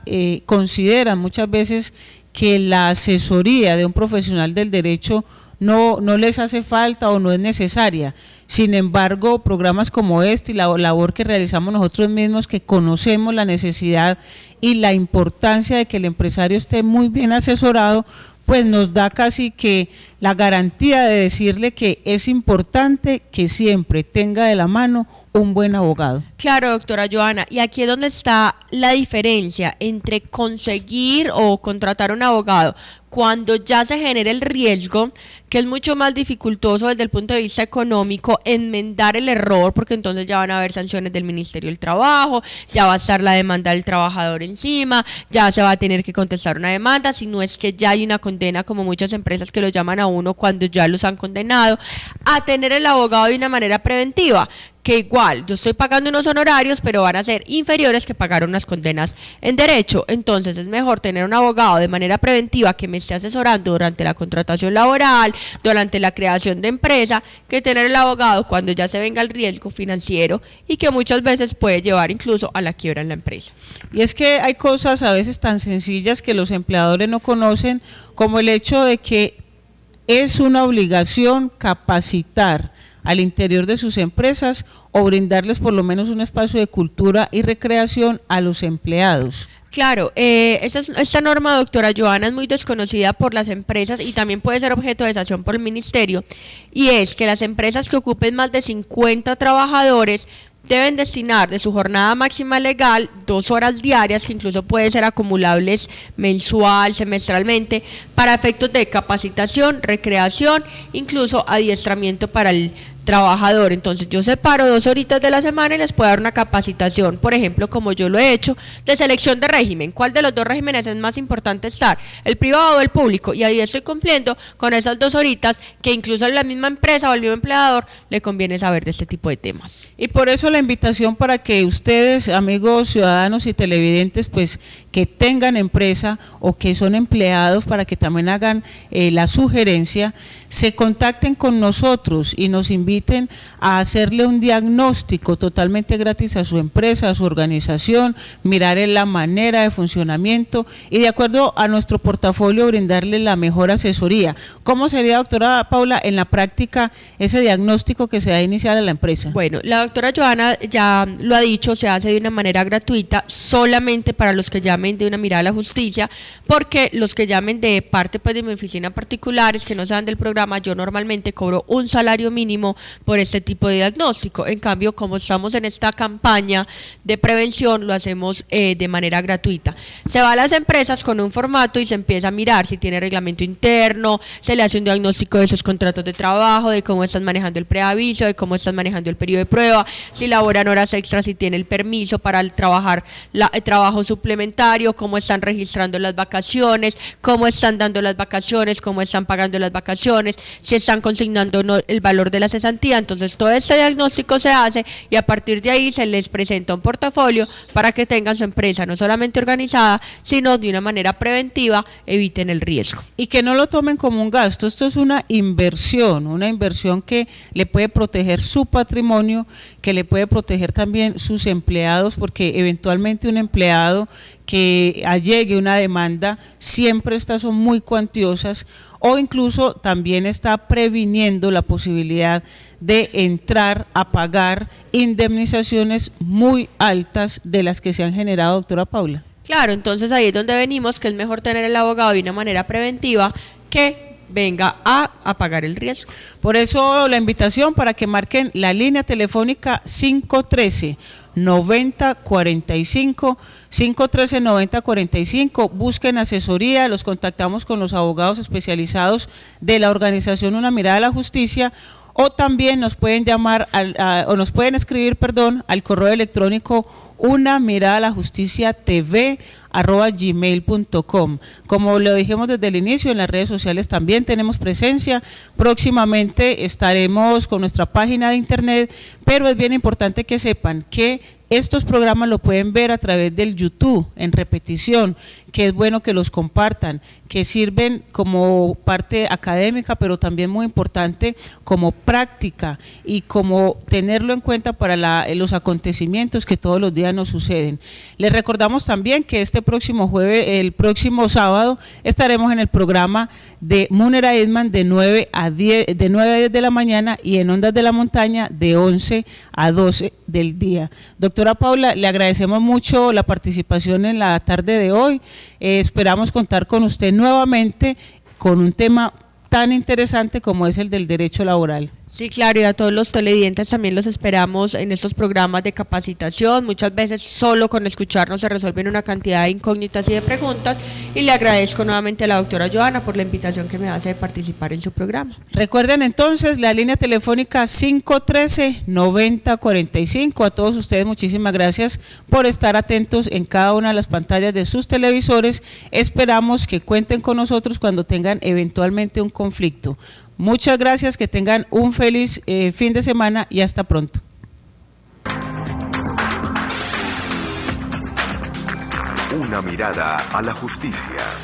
consideran muchas veces que la asesoría de un profesional del derecho no les hace falta o no es necesaria. Sin embargo, programas como este y la labor que realizamos nosotros mismos, que conocemos la necesidad y la importancia de que el empresario esté muy bien asesorado, pues nos da casi que la garantía de decirle que es importante que siempre tenga de la mano un buen abogado. Claro, doctora Joana, y aquí es donde está la diferencia entre conseguir o contratar un abogado cuando ya se genera el riesgo, que es mucho más dificultoso desde el punto de vista económico, enmendar el error, porque entonces ya van a haber sanciones del Ministerio del Trabajo, ya va a estar la demanda del trabajador encima, ya se va a tener que contestar una demanda, si no es que ya hay una condena, como muchas empresas que lo llaman a uno cuando ya los han condenado, a tener el abogado de una manera preventiva, que igual yo estoy pagando unos honorarios, pero van a ser inferiores que pagar unas condenas en derecho. Entonces es mejor tener un abogado de manera preventiva que me esté asesorando durante la contratación laboral, durante la creación de empresa, que tener el abogado cuando ya se venga el riesgo financiero y que muchas veces puede llevar incluso a la quiebra en la empresa. Y es que hay cosas a veces tan sencillas que los empleadores no conocen, como el hecho de que es una obligación capacitar al interior de sus empresas o brindarles por lo menos un espacio de cultura y recreación a los empleados. Claro, esta norma, doctora Joana, es muy desconocida por las empresas y también puede ser objeto de sanción por el ministerio, y es que las empresas que ocupen más de 50 trabajadores deben destinar de su jornada máxima legal 2 horas diarias, que incluso pueden ser acumulables mensual, semestralmente, para efectos de capacitación, recreación, incluso adiestramiento para el trabajador. Entonces yo separo 2 horitas de la semana y les puedo dar una capacitación, por ejemplo, como yo lo he hecho, de selección de régimen. ¿Cuál de los 2 regímenes es más importante estar? ¿El privado o el público? Y ahí estoy cumpliendo con esas 2 horitas que incluso a la misma empresa o al mismo empleador le conviene saber de este tipo de temas. Y por eso la invitación para que ustedes, amigos ciudadanos y televidentes, pues que tengan empresa o que son empleados, para que también hagan la sugerencia, se contacten con nosotros y nos inviten a hacerle un diagnóstico totalmente gratis a su empresa, a su organización, mirar en la manera de funcionamiento y de acuerdo a nuestro portafolio brindarle la mejor asesoría. ¿Cómo sería, doctora Paula, en la práctica ese diagnóstico que se da inicial a la empresa? Bueno, la doctora Joana ya lo ha dicho, se hace de una manera gratuita solamente para los que llamen de una mirada a la justicia, porque los que llamen de parte pues de mi oficina particulares, que no sean del programa, yo normalmente cobro un salario mínimo por este tipo de diagnóstico. En cambio, como estamos en esta campaña de prevención, lo hacemos de manera gratuita. Se va a las empresas con un formato y se empieza a mirar si tiene reglamento interno, se le hace un diagnóstico de sus contratos de trabajo, de cómo están manejando el preaviso, de cómo están manejando el periodo de prueba, si laboran horas extras, si tiene el permiso para trabajar trabajo suplementario, calendario, cómo están registrando las vacaciones, cómo están dando las vacaciones, cómo están pagando las vacaciones, si están consignando o no el valor de la cesantía. Entonces todo este diagnóstico se hace y a partir de ahí se les presenta un portafolio para que tengan su empresa no solamente organizada, sino de una manera preventiva, eviten el riesgo. Y que no lo tomen como un gasto, esto es una inversión que le puede proteger su patrimonio, que le puede proteger también sus empleados, porque eventualmente un empleado que allegue una demanda, siempre estas son muy cuantiosas, o incluso también está previniendo la posibilidad de entrar a pagar indemnizaciones muy altas de las que se han generado, doctora Paula. Claro, entonces ahí es donde venimos, que es mejor tener el abogado de una manera preventiva que venga a pagar el riesgo. Por eso la invitación para que marquen la línea telefónica 513-9045, 513-9045, busquen asesoría, los contactamos con los abogados especializados de la organización Una Mirada a la Justicia, o también nos pueden llamar o nos pueden escribir, al correo electrónico unamiradalajusticiatv@gmail.com. Como lo dijimos desde el inicio, en las redes sociales también tenemos presencia. Próximamente estaremos con nuestra página de internet, pero es bien importante que sepan que estos programas lo pueden ver a través del YouTube en repetición, que es bueno que los compartan, que sirven como parte académica, pero también muy importante como práctica y como tenerlo en cuenta para los acontecimientos que todos los días nos suceden. Les recordamos también que el próximo sábado estaremos en el programa de Munera Edman de 9 a 10 de la mañana y en Ondas de la Montaña de 11 a 12 del día. Doctora Paula, le agradecemos mucho la participación en la tarde de hoy. Esperamos contar con usted nuevamente con un tema tan interesante como es el del derecho laboral. Sí, claro, y a todos los televidentes también los esperamos en estos programas de capacitación. Muchas veces solo con escucharnos se resuelven una cantidad de incógnitas y de preguntas, y le agradezco nuevamente a la doctora Johanna por la invitación que me hace de participar en su programa. Recuerden entonces la línea telefónica 513-9045. A todos ustedes muchísimas gracias por estar atentos en cada una de las pantallas de sus televisores. Esperamos que cuenten con nosotros cuando tengan eventualmente un conflicto. Muchas gracias, que tengan un feliz fin de semana y hasta pronto. Una mirada a la justicia.